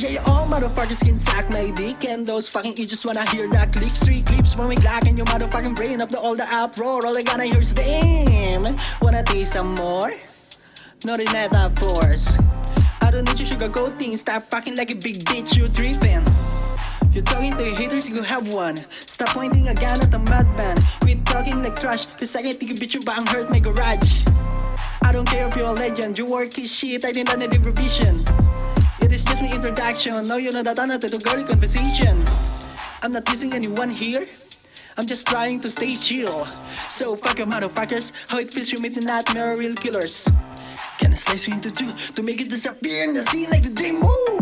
Yeah, you all motherfuckers can suck my dick. And those fucking idiots wanna hear the clicks. 3 clips from my Glock and your motherfucking brain up the all the uproar. All I gotta hear is damn. Wanna taste some more? Not in metaphors. I don't need your sugarcoating. Stop fucking like a big bitch, you tripping. You're talking to your haters, you have one. Stop pointing a gun at a madman. Quit talking like trash, cause I can't think a bitch yung bang hurt my garage. I don't care if you're a legend, you work his shit, I didn't need revision. It is just my introduction, now you know that I'm not to the girly conversation. I'm not dissing anyone here, I'm just trying to stay chill. So fuck your motherfuckers, how it feels you meet the nightmare real killers. Can I slice you into two to make it disappear in the sea like the dream? Woo!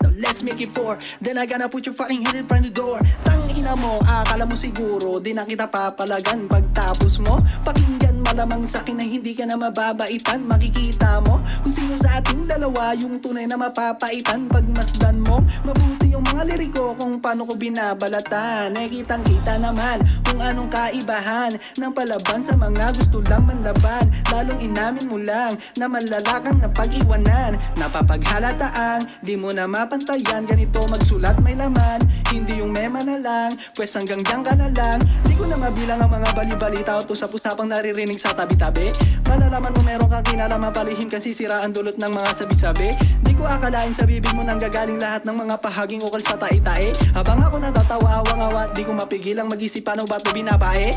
Now let's make it 4, then I gonna put your fucking head in front of the door. Tangina mo, akala mo siguro di na kita papalagan pagtapos mo. Pakinggan malamang sa'kin na hindi ka na mababaitan. Makikita mo kung sino sa ating dalawa yung tunay na mapapaitan. Pagmasdan mo, mabuti yung mga liriko kung paano ko binabalatan. Eh kitang kita naman kung anong kaibahan ng palaban sa mga gusto lang manlaban. Lalong inamin mo lang na malalakang na pag-iwanan. Napapaghalataan, di mo na mapantayan. Ganito magsulat may laman, hindi yung mema na lang. Pwes hanggang diyan ka na lang. Di ko na mabilang ang mga bali-balita o to sa pusapang naririnig sa tabi-tabi. Malalaman mo meron kang kinalaman, palihim kang sisiraan dulot ng mga sabi-sabi. Di ko akalain sa bibig mo nang gagaling lahat ng mga pahaging ukol sa tae-tae. Habang ako natatawa awang-awa, di ko mapigilang mag-isip paano ba't mo binabae.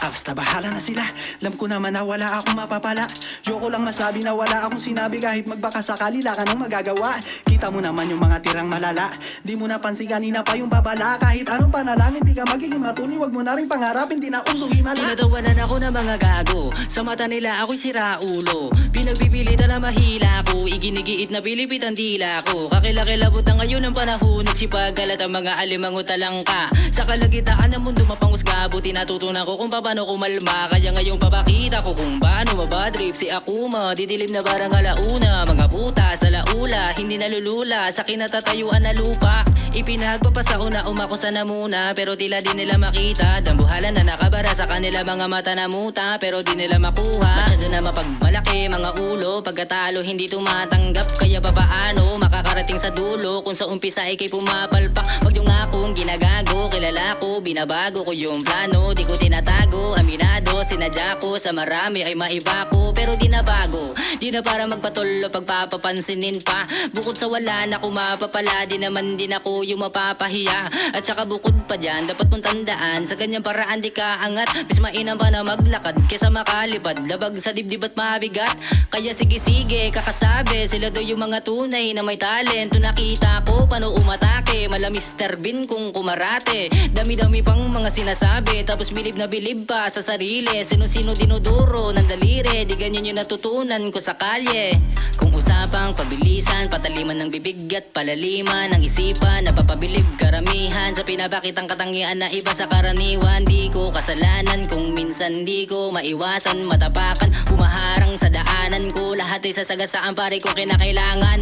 Basta bahala na sila, alam ko naman na wala akong mapapala. Yoko lang masabi na wala akong sinabi kahit magbaka sakali la ka nang magagawa. Kita mo naman yung mga tirang malala, di mo napansin kanina pa yung babala. Kahit anong panalangin di ka magiging matuloy, wag mo na rin pangarapin, di na usong himala. Tinatawanan ako ng mga gago, sa mata nila ako'y siraulo. Pinagpipilitan na mahila ko, iginigiit na pilipit ang dila ko. Kakilakilabot na ngayon ang panahon, nagsipagalat ang mga alimango talangka. Sa kalagitaan ng mundo mapangusgabo, tinatutunan ko kung paano kumalma. Kaya ngayong papakita ko kung paano mabadrip si Akuma. Didilim na barang alauna, mga puta sa laula, hindi nalulula sa kinatatayuan na lupa. Ipinagpapasa una umako sa namuna, pero tila di nila makita. Dambuhalan na nakabara sa kanila mga mata na muta, pero di nila makuha. Masyado na mapagmalaki mga ulo, pagkatalo hindi tumatanggap. Kaya papaano makakarating sa dulo kung sa umpisa ay kay pumapalpak. Wag yung akong ginagago, kilala ko, binabago ko yung plano. Di ko tinatago, aminado, sinadya ko sa marami ay maiba ko. Pero di na bago, di na para magpatulo pagpapapansinin pa. Bukod sa wala na kumapapala, di naman din ako yung mapapahiya. At saka bukod pa dyan, dapat mong tandaan, sa ganyang paraan di ka angat. Mas mainam pa na maglakad kesa makalipad, labag sa dibdib at mabigat. Kaya sige-sige, kakasabi, sila daw yung mga tunay na may talento. Nakita ko paano umatake, mala Mr. Bean kung kumarate. Dami-dami pang mga sinasabi, tapos bilib na bilib pa sa sarili. Sino-sino dinuduro ng daliri, di ganyan yung natutunan ko sa kalye. Kung usapang pabilisan, pataliman ng bibig at palaliman ng isipan, napapabilib karamihan sa pinapakitang katangian na iba sa karaniwan. Di ko kasalanan kung minsan di ko maiwasan matapakan, humaharang sa daanan ko, lahat ay sasagasaan pare kung kinakailangan.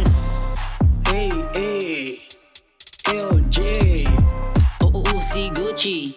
Hey, hey, LJ. Oo, si Gucci.